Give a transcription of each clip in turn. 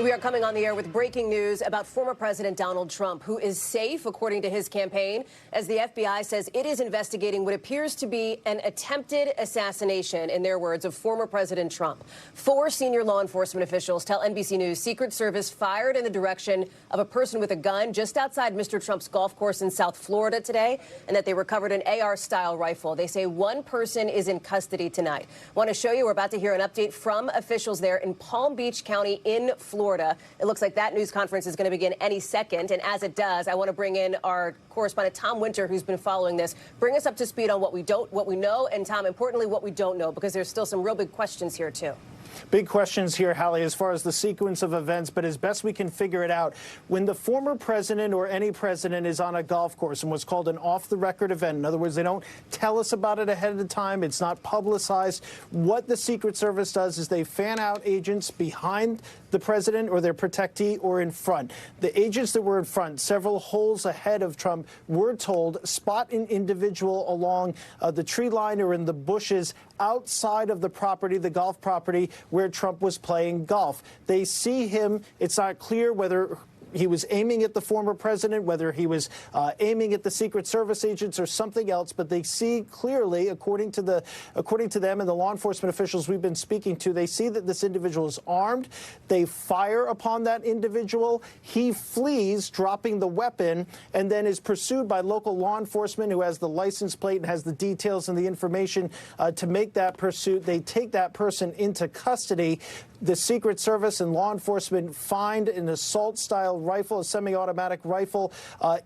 We are coming on the air with breaking news about former President Donald Trump, who is safe, according to his campaign, as the FBI says it is investigating what appears to be an attempted assassination, in their words, of former President Trump. 4 senior law enforcement officials tell NBC News Secret Service fired in the direction of a person with a gun just outside Mr. Trump's golf course in South Florida today, and that they recovered an AR-style rifle. They say one person is in custody tonight. Want to show you, we're about to hear an update from officials there in Palm Beach County in Florida. It looks like that news conference is going to begin any second. And as it does, I want to bring in our correspondent, Tom Winter, who's been following this. Bring us up to speed on what we know, and Tom, importantly, what we don't know, because there's still some real big questions here, too. Big questions here, Hallie, as far as the sequence of events, but as best we can figure it out, when the former president or any president is on a golf course in what's called an off-the-record event, in other words, they don't tell us about it ahead of time, it's not publicized, what the Secret Service does is they fan out agents behind the president or their protectee or in front. The agents that were in front, several holes ahead of Trump, were told, spot an individual along the tree line or in the bushes outside of the property, the golf property, where Trump was playing golf. They see him. It's not clear whether he was aiming at the former president, whether he was aiming at the Secret Service agents or something else, but they see clearly, according to them and the law enforcement officials we've been speaking to, they see that this individual is armed. They fire upon that individual. He flees, dropping the weapon, and then is pursued by local law enforcement who has the license plate and has the details and the information to make that pursuit. They take that person into custody. The Secret Service and law enforcement find an assault-style rifle, a semi-automatic rifle,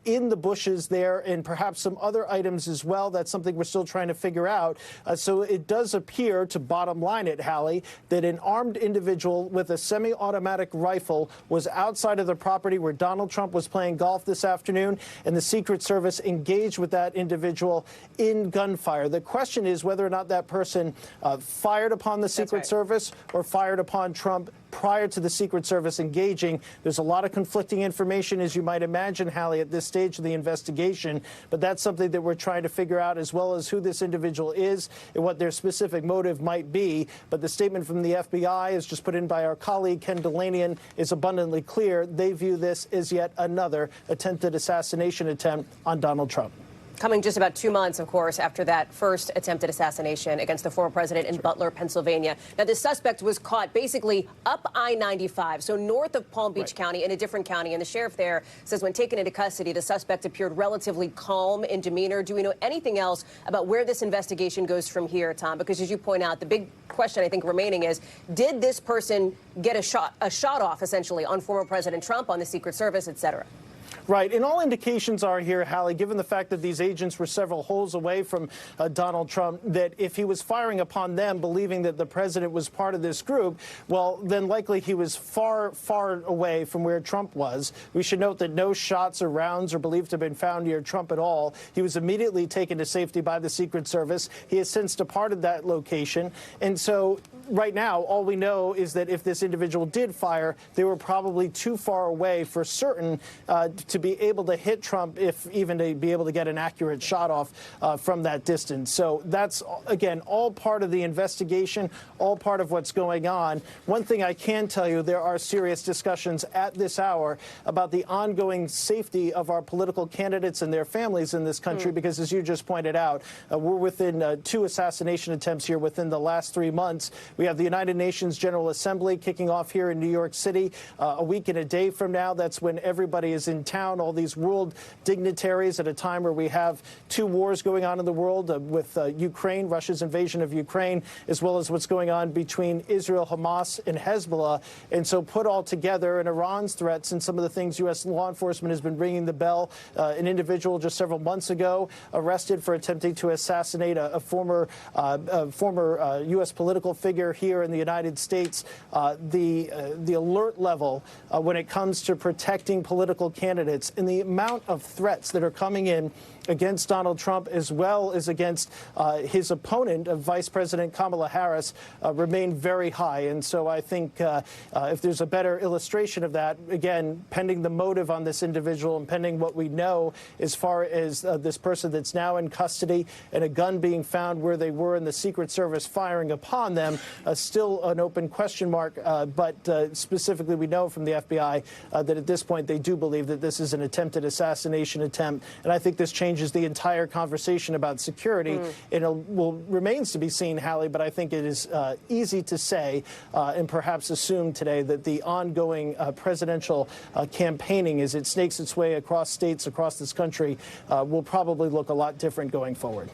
in the bushes there, and perhaps some other items as well. That's something we're still trying to figure out. So it does appear, to bottom line it, Hallie, that an armed individual with a semi-automatic rifle was outside of the property where Donald Trump was playing golf this afternoon, and the Secret Service engaged with that individual in gunfire. The question is whether or not that person fired upon the Secret Service or fired upon Trump prior to the Secret Service engaging. There's a lot of conflicting information, as you might imagine, Hallie, at this stage of the investigation, but that's something that we're trying to figure out, as well as who this individual is and what their specific motive might be. But the statement from the FBI, as just put in by our colleague Ken Delanian, is abundantly clear. They view this as yet another attempted assassination attempt on Donald Trump. Coming just about 2 months, of course, after that first attempted assassination against the former president in Butler, Pennsylvania. Now, the suspect was caught basically up I-95, so north of Palm Beach County, in a different county. And the sheriff there says when taken into custody, the suspect appeared relatively calm in demeanor. Do we know anything else about where this investigation goes from here, Tom? Because as you point out, the big question I think remaining is, did this person get a shot off, essentially, on former President Trump, on the Secret Service, et cetera? Right. And all indications are here, Hallie, given the fact that these agents were several holes away from Donald Trump, that if he was firing upon them, believing that the president was part of this group, well, then likely he was far, far away from where Trump was. We should note that no shots or rounds are believed to have been found near Trump at all. He was immediately taken to safety by the Secret Service. He has since departed that location. And so right now, all we know is that if this individual did fire, they were probably too far away for certain to be able to hit Trump, if even to be able to get an accurate shot off from that distance. So that's, again, all part of the investigation, all part of what's going on. One thing I can tell you, there are serious discussions at this hour about the ongoing safety of our political candidates and their families in this country, because as you just pointed out, we're within 2 assassination attempts here within the last 3 months. We have the United Nations General Assembly kicking off here in New York City a week and a day from now. That's when everybody is in town, all these world dignitaries, at a time where we have 2 wars going on in the world with Ukraine, Russia's invasion of Ukraine, as well as what's going on between Israel, Hamas, and Hezbollah. And so put all together, and Iran's threats and some of the things U.S. law enforcement has been ringing the bell. An individual just several months ago arrested for attempting to assassinate a former U.S. political figure here in the United States. The alert level when it comes to protecting political candidates candidates, and the amount of threats that are coming in against Donald Trump as well as against his opponent, Vice President Kamala Harris, remain very high. And so I think if there's a better illustration of that, again, pending the motive on this individual and pending what we know as far as this person that's now in custody and a gun being found where they were in the Secret Service firing upon them, still an open question mark. But specifically, we know from the FBI that at this point they do believe that this is an attempted assassination attempt. And I think this changes the entire conversation about security. It remains to be seen, Hallie, but I think it is easy to say and perhaps assume today that the ongoing presidential campaigning, as it snakes its way across states across this country, will probably look a lot different going forward.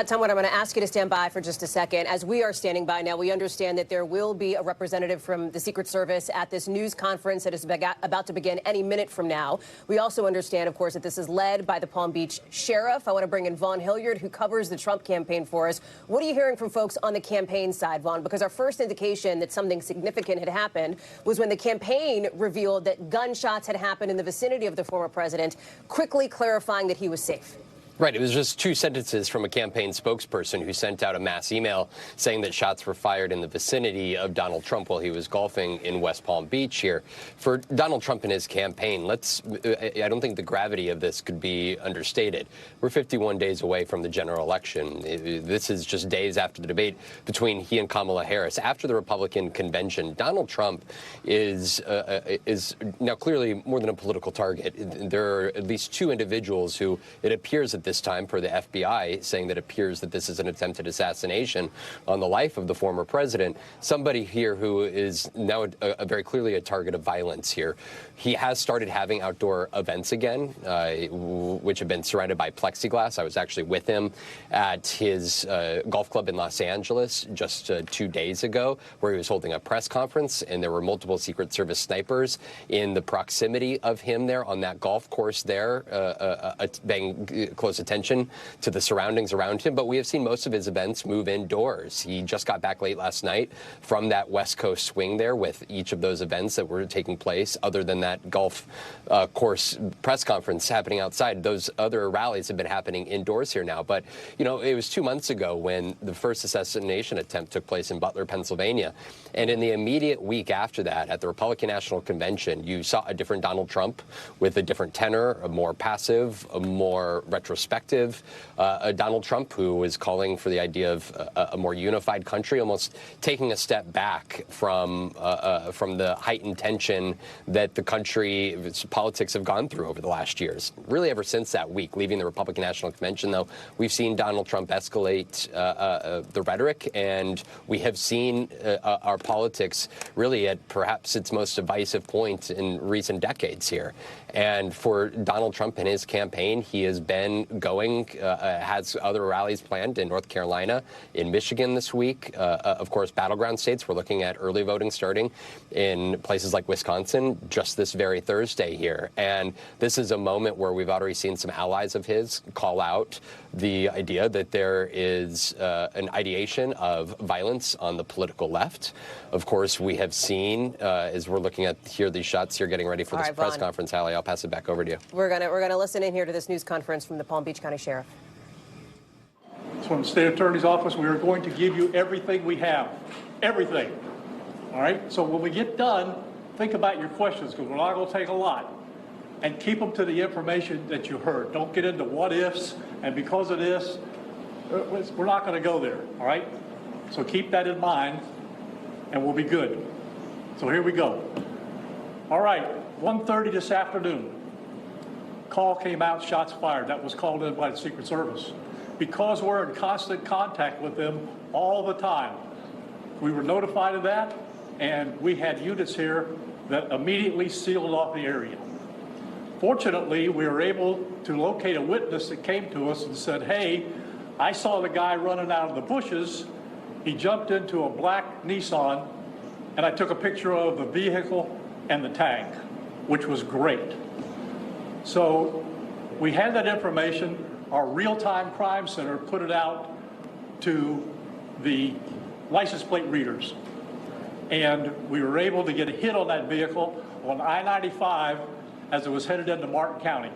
Tom, what I'm going to ask you to stand by for just a second. As we are standing by now, we understand that there will be a representative from the Secret Service at this news conference that is about to begin any minute from now. We also understand, of course, that this is led by the Palm Beach Sheriff. I want to bring in Vaughn Hilliard, who covers the Trump campaign for us. What are you hearing from folks on the campaign side, Vaughn? Because our first indication that something significant had happened was when the campaign revealed that gunshots had happened in the vicinity of the former president, quickly clarifying that he was safe. Right. It was just 2 sentences from a campaign spokesperson who sent out a mass email saying that shots were fired in the vicinity of Donald Trump while he was golfing in West Palm Beach here. For Donald Trump and his campaign, I don't think the gravity of this could be understated. We're 51 days away from the general election. This is just days after the debate between he and Kamala Harris. After the Republican convention, Donald Trump is now clearly more than a political target. There are at least 2 individuals who it appears that this time, per the FBI, saying that it appears that this is an attempted assassination on the life of the former president. Somebody here who is now very clearly a target of violence here. He has started having outdoor events again, which have been surrounded by plexiglass. I was actually with him at his golf club in Los Angeles just 2 days ago, where he was holding a press conference, and there were multiple Secret Service snipers in the proximity of him there on that golf course there, paying close attention to the surroundings around him. But we have seen most of his events move indoors. He just got back late last night from that West Coast swing there with each of those events that were taking place, other than that golf course press conference happening outside. Those other rallies have been happening indoors here now. But, you know, it was 2 months ago when the first assassination attempt took place in Butler, Pennsylvania. And in the immediate week after that, at the Republican National Convention, you saw a different Donald Trump with a different tenor, a more passive, a more retrospective a Donald Trump who was calling for the idea of a more unified country, almost taking a step back from the heightened tension that the country's politics have gone through over the last years. Really, ever since that week, leaving the Republican National Convention, though, we've seen Donald Trump escalate the rhetoric, and we have seen our politics really at perhaps its most divisive point in recent decades here. And for Donald Trump and his campaign, he has been going, has other rallies planned in North Carolina, in Michigan this week. Of course, battleground states. We're looking at early voting starting in places like Wisconsin just this very Thursday here. And this is a moment where we've already seen some allies of his call out the idea that there is an ideation of violence on the political left. Of course, we have seen, as we're looking at here, these shots here, getting ready for this press conference, Hallie, I'll pass it back over to you. We're gonna listen in here to this news conference from the Palm Beach County Sheriff. From the State Attorney's Office, we are going to give you everything we have. Everything. All right? So when we get done, think about your questions, because we're not going to take a lot. And keep them to the information that you heard. Don't get into what ifs, and because of this, we're not going to go there. All right? So keep that in mind, and we'll be good. So here we go. All right, 1:30 this afternoon. Call came out, shots fired. That was called in by the Secret Service. Because we're in constant contact with them all the time, we were notified of that, and we had units here that immediately sealed off the area. Fortunately, we were able to locate a witness that came to us and said, hey, I saw the guy running out of the bushes. He jumped into a black Nissan, and I took a picture of the vehicle and the tag, which was great. So we had that information. Our real-time crime center put it out to the license plate readers. And we were able to get a hit on that vehicle on I-95 as it was headed into Martin County.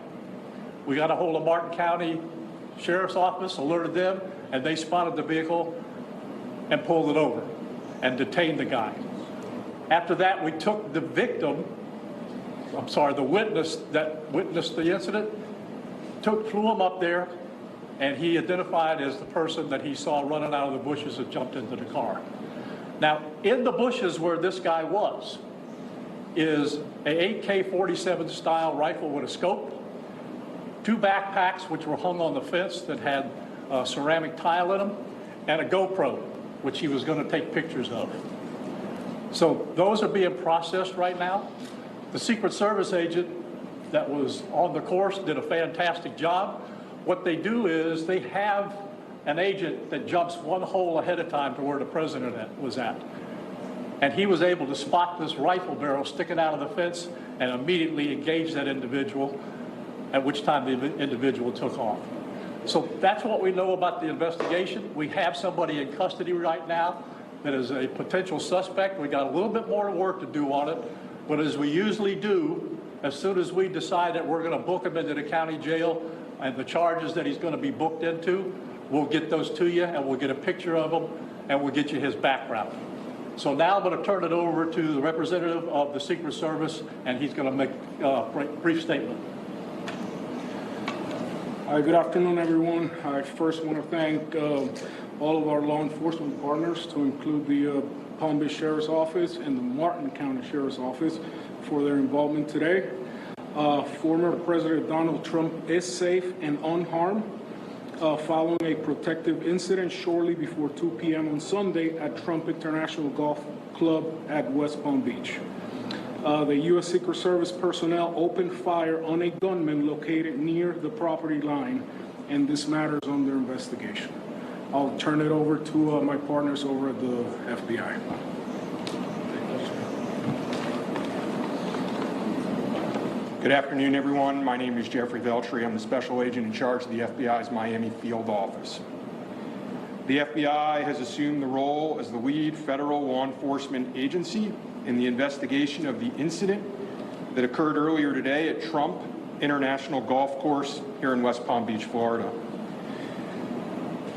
We got a hold of Martin County Sheriff's Office, alerted them, and they spotted the vehicle and pulled it over and detained the guy. After that, we took the the witness that witnessed the incident, flew him up there, and he identified as the person that he saw running out of the bushes and jumped into the car. Now, in the bushes where this guy was is a AK-47 style rifle with a scope, 2 backpacks which were hung on the fence that had ceramic tile in them, and a GoPro, which he was going to take pictures of. So those are being processed right now. The Secret Service agent that was on the course did a fantastic job. What they do is they have an agent that jumps one hole ahead of time to where the president was at. And he was able to spot this rifle barrel sticking out of the fence and immediately engage that individual, at which time the individual took off. So that's what we know about the investigation. We have somebody in custody right now that is a potential suspect. We got a little bit more work to do on it, but as we usually do, as soon as we decide that we're going to book him into the county jail and the charges that he's going to be booked into, we'll get those to you and we'll get a picture of him and we'll get you his background. So now I'm going to turn it over to the representative of the Secret Service, and he's going to make a brief statement. Hi, good afternoon, everyone. I first want to thank all of our law enforcement partners, to include the Palm Beach Sheriff's Office and the Martin County Sheriff's Office, for their involvement today. Former President Donald Trump is safe and unharmed following a protective incident shortly before 2 p.m. on Sunday at Trump International Golf Club at West Palm Beach. The U.S. Secret Service personnel opened fire on a gunman located near the property line, and this matter is under investigation. I'll turn it over to my partners over at the FBI. Good afternoon, everyone. My name is Jeffrey Veltri. I'm the special agent in charge of the FBI's Miami field office. The FBI has assumed the role as the lead federal law enforcement agency in the investigation of the incident that occurred earlier today at Trump International Golf Course here in West Palm Beach, Florida.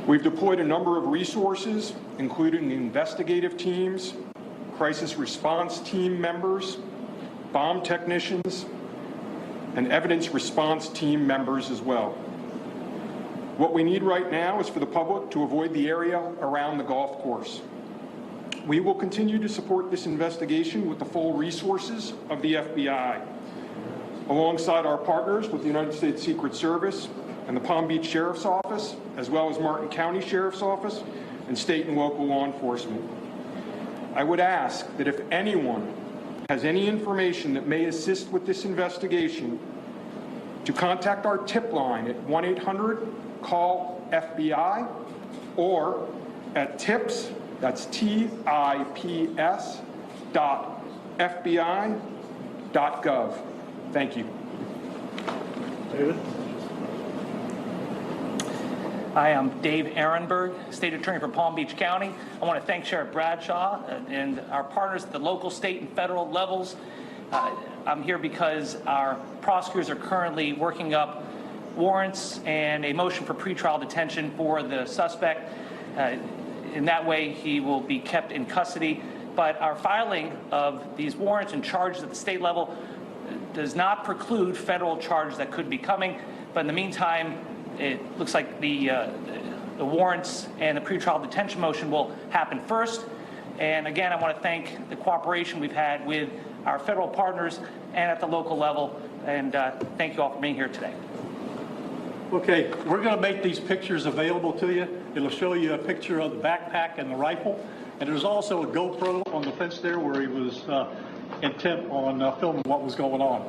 We've deployed a number of resources, including investigative teams, crisis response team members, bomb technicians, and evidence response team members as well. What we need right now is for the public to avoid the area around the golf course. We will continue to support this investigation with the full resources of the FBI, alongside our partners with the United States Secret Service and the Palm Beach Sheriff's Office, as well as Martin County Sheriff's Office and state and local law enforcement. I would ask that if anyone has any information that may assist with this investigation, to contact our tip line at 1-800-CALL-FBI or at tips, that's TIPS, .FBI.gov. Thank you. David? Hi, I'm Dave Ehrenberg, State Attorney for Palm Beach County. I want to thank Sheriff Bradshaw and our partners at the local, state, and federal levels. I'm here because our prosecutors are currently working up warrants and a motion for pretrial detention for the suspect. In that way, he will be kept in custody. But our filing of these warrants and charges at the state level does not preclude federal charges that could be coming. But in the meantime, it looks like the warrants and the pretrial detention motion will happen first. And again, I want to thank the cooperation we've had with our federal partners and at the local level. And thank you all for being here today. Okay, we're going to make these pictures available to you. It'll show you a picture of the backpack and the rifle. And there's also a GoPro on the fence there where he was intent on filming what was going on.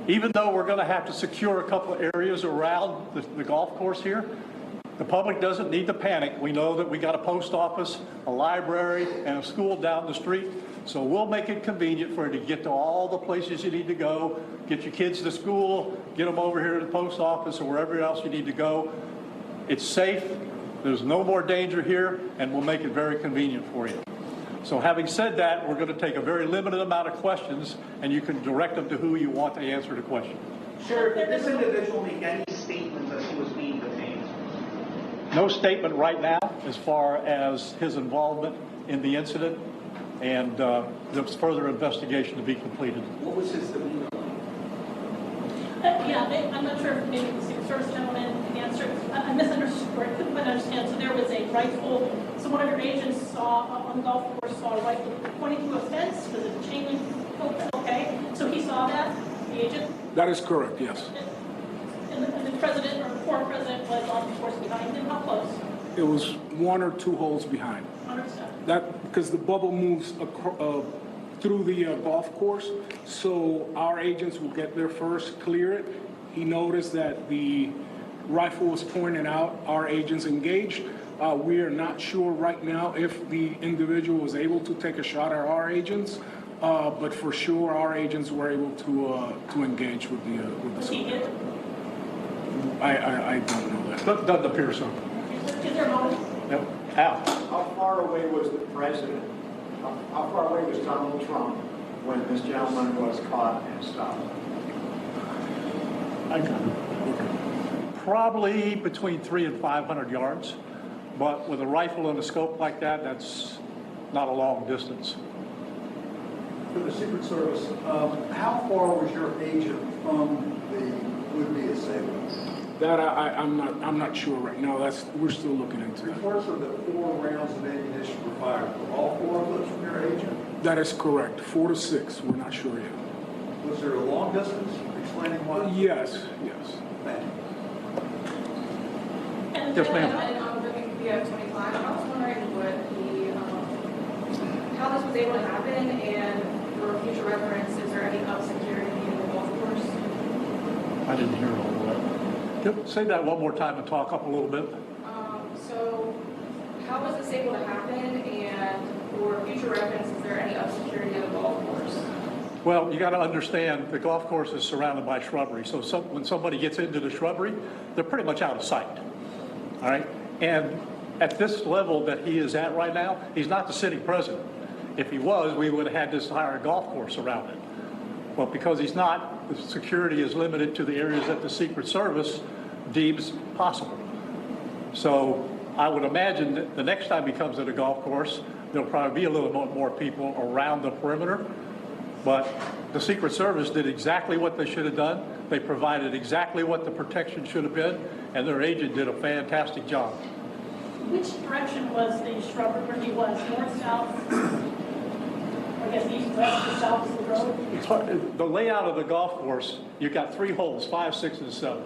Even though we're going to have to secure a couple of areas around the golf course here, the public doesn't need to panic. We know that we got a post office, a library, and a school down the street. So we'll make it convenient for you to get to all the places you need to go, get your kids to school, get them over here to the post office or wherever else you need to go. It's safe. There's no more danger here, and we'll make it very convenient for you. So having said that, we're going to take a very limited amount of questions, and you can direct them to who you want to answer the question. Sheriff, did this individual make any statements as he was being detained? No statement right now as far as his involvement in the incident, and there's further investigation to be completed. What was his demeanor like? Yeah, I'm not sure if maybe the Secret Service gentleman can answer. I misunderstood, or I couldn't quite understand. So there was a rifle. So one of your agents saw on the golf course saw a rifle pointing to a fence. Was it a chain link? Okay, so he saw that, the agent. That is correct, yes. And the president or the former president was on the course behind him. How close? It was 1 or 2 holes behind. Understood. That because the bubble moves through the golf course, so our agents will get there first, clear it. He noticed that the rifle was pointed out. Our agents engaged. We are not sure right now if the individual was able to take a shot at our agents, but for sure our agents were able to engage with the soldier. I don't know that. Doesn't appear so. Is there a moment? Yep. Al. How far away was the president? How far away was Donald Trump when this gentleman was caught and stopped? Probably between 300 and 500 yards, but with a rifle and a scope like that, that's not a long distance. For the Secret Service, how far was your agent from the would-be assailants? That I'm not sure right now. We're still looking into that. Reports of the 4 rounds of ammunition were fired. Were all 4 of those from your agent? That is correct. 4 to 6. We're not sure yet. Was there a long distance? Explaining why? Yes. Thank you. And Yes, ma'am. We have 25. I was wondering how this was able to happen, and for future reference, is there any up security in the golf course? I didn't hear all of that. Say that one more time and talk up a little bit. So how was this able to happen, and for future reference, is there any up security in the golf course? Well, you got to understand the golf course is surrounded by shrubbery. So when somebody gets into the shrubbery, they're pretty much out of sight. All right. And at this level that he is at right now, he's not the sitting president. If he was, we would have had this entire golf course surrounded. Well, because he's not, the security is limited to the areas that the Secret Service deems possible. So I would imagine that the next time he comes to the golf course, there'll probably be a little more people around the perimeter. But the Secret Service did exactly what they should have done. They provided exactly what the protection should have been, and their agent did a fantastic job. Which direction was the shrubbery where he was? North, south? I guess east, west, or south of the road? It's hard, the layout of the golf course, you've got 3 holes, 5, 6, and 7.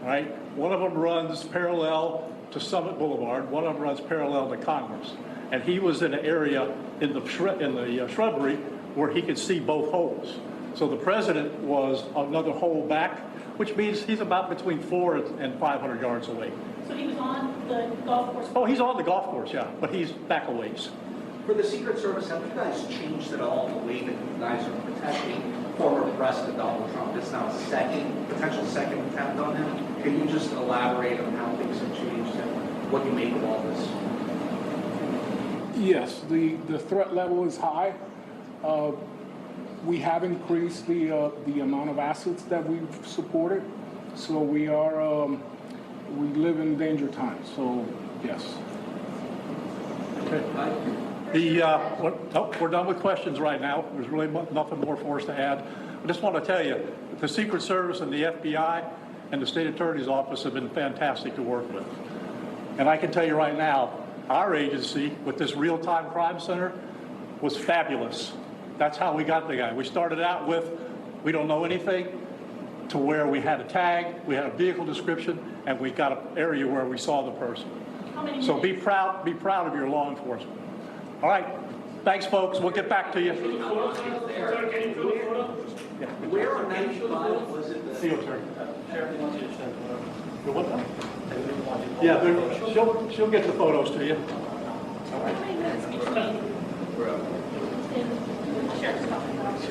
All right? One of them runs parallel to Summit Boulevard. One of them runs parallel to Congress. And he was in an area in the shrubbery where he could see both holes. So the president was another hole back, which means he's about between 400 and 500 yards away. So he was on the golf course? Oh, he's on the golf course, yeah, but he's back a ways. For the Secret Service, have you guys changed at all the way that you guys are protecting former President Donald Trump? It's now a potential second attempt on him. Can you just elaborate on how things have changed and what you make of all this? Yes, the threat level is high. We have increased the amount of assets that we've supported, so we live in danger times. So yes. Okay. We're done with questions right now. There's really nothing more for us to add. I just want to tell you, the Secret Service and the FBI and the State Attorney's Office have been fantastic to work with. And I can tell you right now, our agency with this real-time crime center was fabulous. That's how we got the guy. We started out with, we don't know anything, to where we had a tag, we had a vehicle description, and we got an area where we saw the person. So be proud of your law enforcement. All right. Thanks, folks. We'll get back to you. Where on 95 was it? Yeah, she'll get the photos to you. How many minutes between the sheriff's office?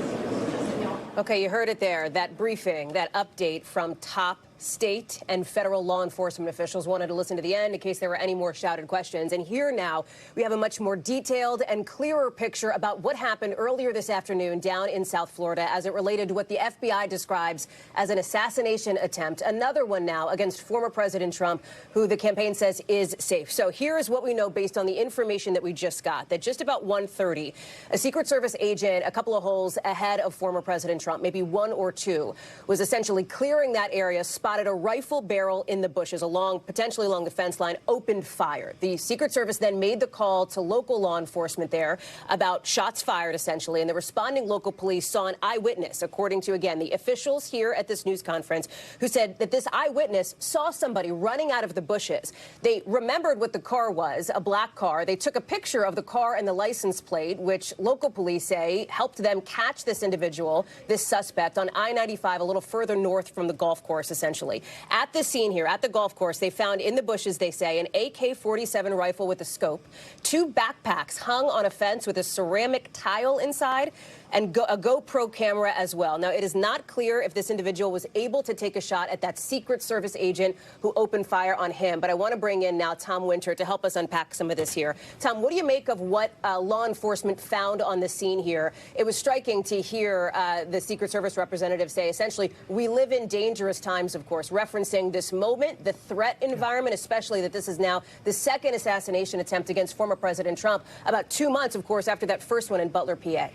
Okay, you heard it there, that briefing, that update from top state and federal law enforcement officials wanted to listen to the end in case there were any more shouted questions. And here now we have a much more detailed and clearer picture about what happened earlier this afternoon down in South Florida as it related to what the FBI describes as an assassination attempt. Another one now against former President Trump, who the campaign says is safe. So here is what we know based on the information that we just got, that just about 1:30, a Secret Service agent a couple of holes ahead of former President Trump, maybe one or two, was essentially clearing that area, spotted a rifle barrel in the bushes potentially along the fence line, opened fire. The Secret Service then made the call to local law enforcement there about shots fired, essentially, and the responding local police saw an eyewitness, according to, again, the officials here at this news conference, who said that this eyewitness saw somebody running out of the bushes. They remembered what the car was, a black car. They took a picture of the car and the license plate, which local police say helped them catch this individual, this suspect, on I-95 a little further north from the golf course, essentially. At the scene here, at the golf course, they found in the bushes, they say, an AK-47 rifle with a scope, two backpacks hung on a fence with a ceramic tile inside, and a GoPro camera as well. Now, it is not clear if this individual was able to take a shot at that Secret Service agent who opened fire on him. But I want to bring in now Tom Winter to help us unpack some of this here. Tom, what do you make of what law enforcement found on the scene here? It was striking to hear the Secret Service representative say, essentially, we live in dangerous times, of course, referencing this moment, the threat environment, especially that this is now the second assassination attempt against former President Trump, about 2 months, of course, after that first one in Butler, PA.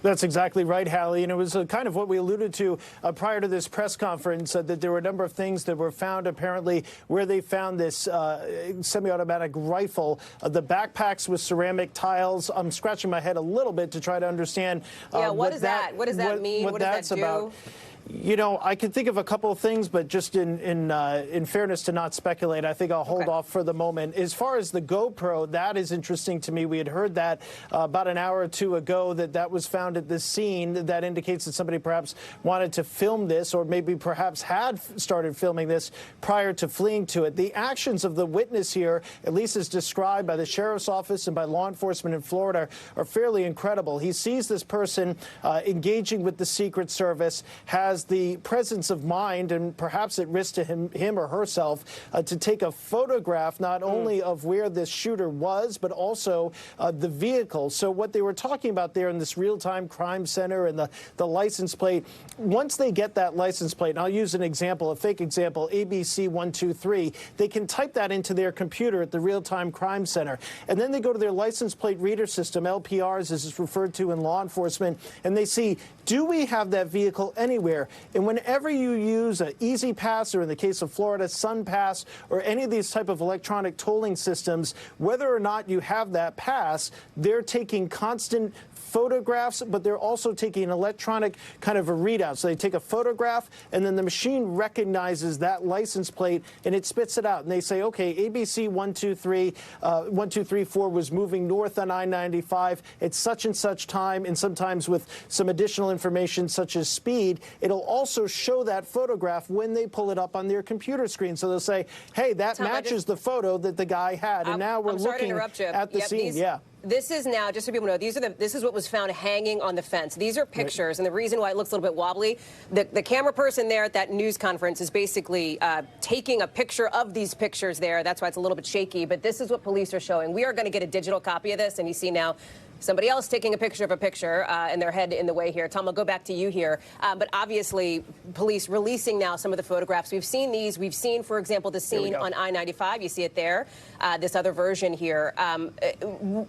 That's exactly right, Hallie. And it was kind of what we alluded to prior to this press conference, that there were a number of things that were found, apparently, where they found this semi-automatic rifle. The backpacks with ceramic tiles. I'm scratching my head a little bit to try to understand what does that mean? What does that do? About. You know, I could think of a couple of things, but just in fairness to not speculate, I think I'll hold off for the moment. As far as the GoPro, that is interesting to me. We had heard that about an hour or two ago that was found at this scene. That indicates that somebody perhaps wanted to film this, or maybe perhaps had started filming this prior to fleeing to it. The actions of the witness here, at least as described by the sheriff's office and by law enforcement in Florida, are fairly incredible. He sees this person engaging with the Secret Service, has the presence of mind, and perhaps at risk to him or herself, to take a photograph not only of where this shooter was, but also the vehicle. So what they were talking about there in this real-time crime center and the license plate, once they get that license plate, and I'll use an example, a fake example, ABC 123, they can type that into their computer at the real-time crime center. And then they go to their license plate reader system, LPRs as it's referred to in law enforcement, and they see, do we have that vehicle anywhere? And whenever you use an Easy Pass, or in the case of Florida, Sun Pass, or any of these type of electronic tolling systems, whether or not you have that pass, they're taking constant photographs, but they're also taking an electronic kind of a readout. So they take a photograph, and then the machine recognizes that license plate, and it spits it out. And they say, okay, ABC 1234 was moving north on I-95 at such and such time, and sometimes with some additional information such as speed. It'll also show that photograph when they pull it up on their computer screen. So they'll say, hey, that matches the photo that the guy had. And now we're looking at the scene. This is now, just so people know, this is what was found hanging on the fence. These are pictures, and the reason why it looks a little bit wobbly, the camera person there at that news conference is basically taking a picture of these pictures there. That's why it's a little bit shaky, but this is what police are showing. We are going to get a digital copy of this, and you see now somebody else taking a picture of a picture, and their head in the way here. Tom, I'll go back to you here. But obviously, police releasing now some of the photographs. We've seen these. We've seen, for example, the scene on I-95. You see it there. This other version here.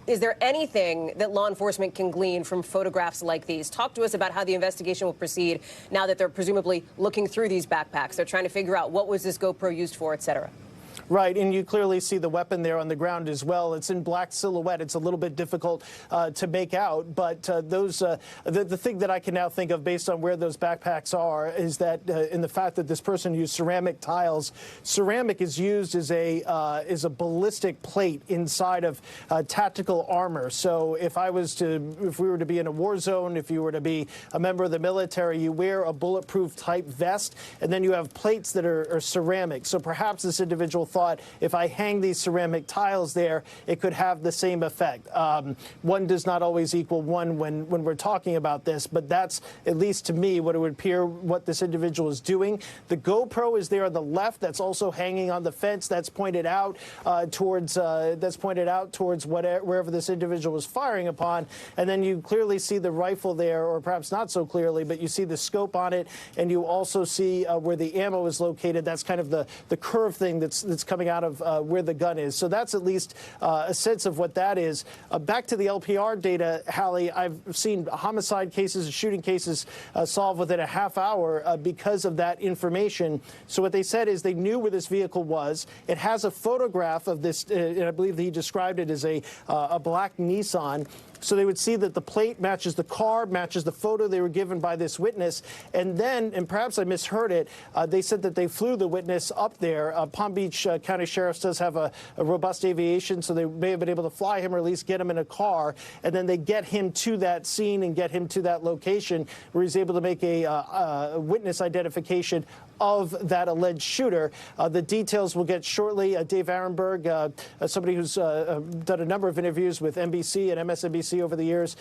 Is there anything that law enforcement can glean from photographs like these? Talk to us about how the investigation will proceed now that they're presumably looking through these backpacks. They're trying to figure out what was this GoPro used for, et cetera. Right, and you clearly see the weapon there on the ground as well. It's in black silhouette. It's a little bit difficult to make out, but the thing that I can now think of based on where those backpacks are is that in the fact that this person used ceramic tiles. Ceramic is used as a ballistic plate inside of tactical armor. So if we were to be in a war zone, if you were to be a member of the military, you wear a bulletproof type vest, and then you have plates that are ceramic. So perhaps this individual thought if I hang these ceramic tiles there, it could have the same effect. One does not always equal one when we're talking about this, but that's, at least to me, what it would appear what this individual is doing. The GoPro is there on the left. That's also hanging on the fence. That's pointed out towards wherever this individual was firing upon. And then you clearly see the rifle there, or perhaps not so clearly, but you see the scope on it, and you also see where the ammo is located. That's kind of the curve thing that's coming out of where the gun is. So that's at least a sense of what that is. Back to the LPR data, Hallie, I've seen homicide cases and shooting cases solved within a half hour because of that information. So what they said is they knew where this vehicle was. It has a photograph of this, and I believe he described it as a black Nissan. So they would see that the plate matches the car, matches the photo they were given by this witness. And then, and perhaps I misheard it, they said that they flew the witness up there. Palm Beach County Sheriff's does have a robust aviation, so they may have been able to fly him or at least get him in a car. And then they get him to that scene and get him to that location where he's able to make a witness identification of that alleged shooter. The details we'll get shortly. Dave Arenberg, somebody who's done a number of interviews with NBC and MSNBC over the years.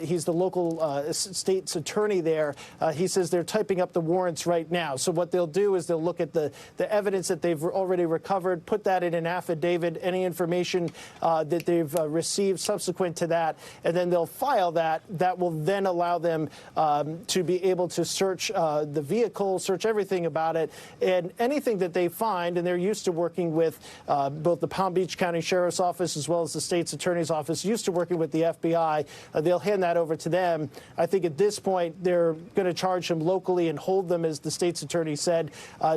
He's the local state's attorney there. He says they're typing up the warrants right now. So what they'll do is they'll look at the evidence that they've already recovered, put that in an affidavit, any information that they've received subsequent to that, and then they'll file that. That will then allow them to be able to search the vehicle, search everything about it, and anything that they find, and they're used to working with both the Palm Beach County Sheriff's Office as well as the state's attorney's office, used to working with the FBI. They'll hand that over to them. I think at this point they're going to charge him locally and hold them, as the state's attorney said,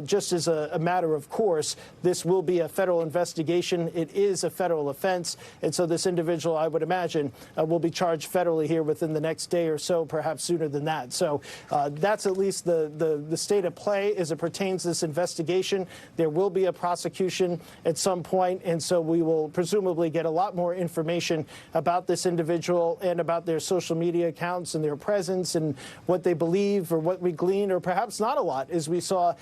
just as a matter of course. This will be a federal investigation. It is a federal offense, and so this individual, I would imagine, will be charged federally here within the next day or so, perhaps sooner than that. So that's at least the state of play as it pertains to this investigation. There will be a prosecution at some point, and so we will presumably get a lot more information about this individual and about their social media accounts and their presence and what they believe or what we glean, or perhaps not a lot, as we saw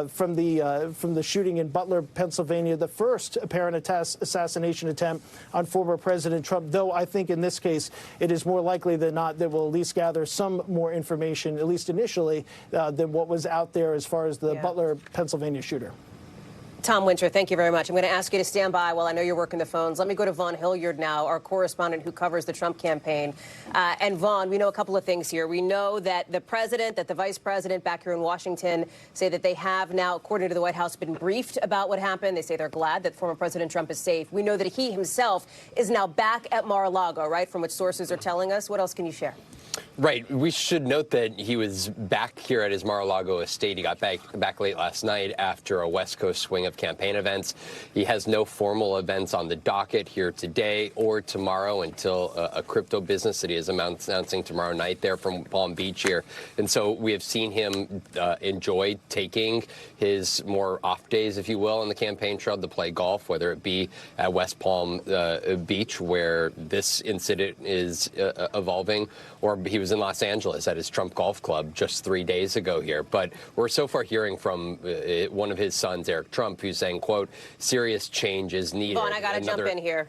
from the shooting in Butler, Pennsylvania, the first apparent assassination attempt on former President Trump. Though I think in this case it is more likely than not that we'll at least gather some more information, at least initially, than what was out there as far as the Butler, Pennsylvania shooter. Tom Winter, thank you very much. I'm going to ask you to stand by while I know you're working the phones. Let me go to Vaughn Hilliard now, our correspondent who covers the Trump campaign. And Vaughn, we know a couple of things here. We know that the president, that the vice president back here in Washington say that they have now, according to the White House, been briefed about what happened. They say they're glad that former President Trump is safe. We know that he himself is now back at Mar-a-Lago, right, from what sources are telling us. What else can you share? Right. We should note that he was back here at his Mar-a-Lago estate. He got back late last night after a West Coast swing of campaign events. He has no formal events on the docket here today or tomorrow until a crypto business that he is announcing tomorrow night there from Palm Beach here. And so we have seen him enjoy taking his more off days, if you will, on the campaign trail to play golf, whether it be at West Palm Beach, where this incident is evolving, or he was in Los Angeles at his Trump Golf Club just 3 days ago here. But we're so far hearing from one of his sons, Eric Trump, who's saying, quote, serious change is needed. Vaughn, I got to jump in here.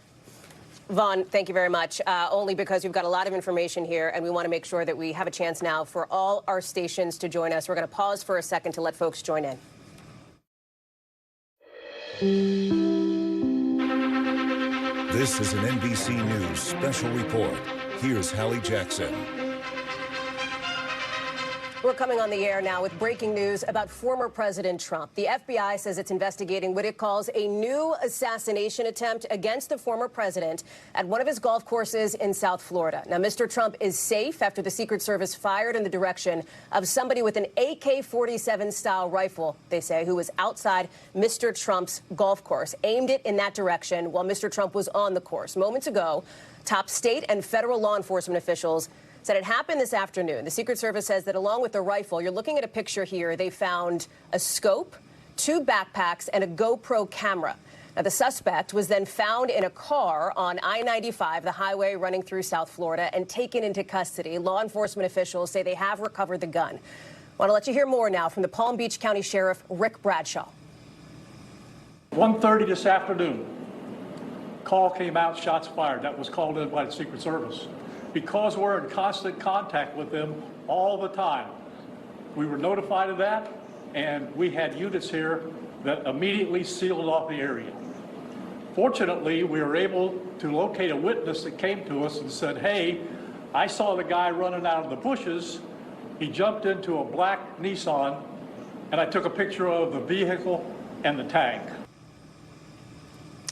Vaughn, thank you very much, only because we've got a lot of information here, and we want to make sure that we have a chance now for all our stations to join us. We're going to pause for a second to let folks join in. This is an NBC News special report. Here's Hallie Jackson. We're coming on the air now with breaking news about former President Trump. The FBI says it's investigating what it calls a new assassination attempt against the former president at one of his golf courses in South Florida. Now, Mr. Trump is safe after the Secret Service fired in the direction of somebody with an AK-47 style rifle, they say, who was outside Mr. Trump's golf course, aimed it in that direction while Mr. Trump was on the course. Moments ago, top state and federal law enforcement officials said it happened this afternoon. The Secret Service says that along with the rifle, you're looking at a picture here, they found a scope, 2 backpacks, and a GoPro camera. Now, the suspect was then found in a car on I-95, the highway running through South Florida, and taken into custody. Law enforcement officials say they have recovered the gun. I want to let you hear more now from the Palm Beach County Sheriff, Rick Bradshaw. 1:30 this afternoon, call came out, shots fired. That was called in by the Secret Service. Because we're in constant contact with them all the time, we were notified of that, and we had units here that immediately sealed off the area. Fortunately, we were able to locate a witness that came to us and said, hey, I saw the guy running out of the bushes. He jumped into a black Nissan, and I took a picture of the vehicle and the tag.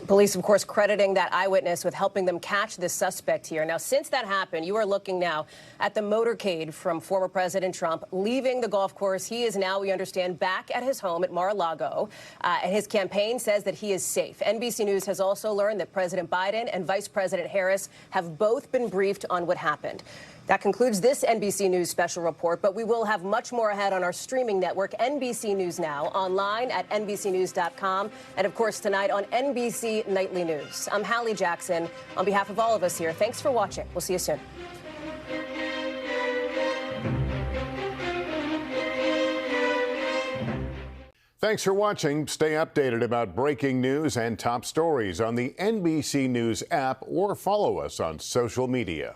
Police, of course, crediting that eyewitness with helping them catch this suspect here. Now, since that happened, you are looking now at the motorcade from former President Trump leaving the golf course. He is now, we understand, back at his home at Mar-a-Lago, and his campaign says that he is safe. NBC News has also learned that President Biden and Vice President Harris have both been briefed on what happened. That concludes this NBC News special report, but we will have much more ahead on our streaming network, NBC News Now, online at NBCNews.com, and of course tonight on NBC Nightly News. I'm Hallie Jackson. On behalf of all of us here, thanks for watching. We'll see you soon. Thanks for watching. Stay updated about breaking news and top stories on the NBC News app or follow us on social media.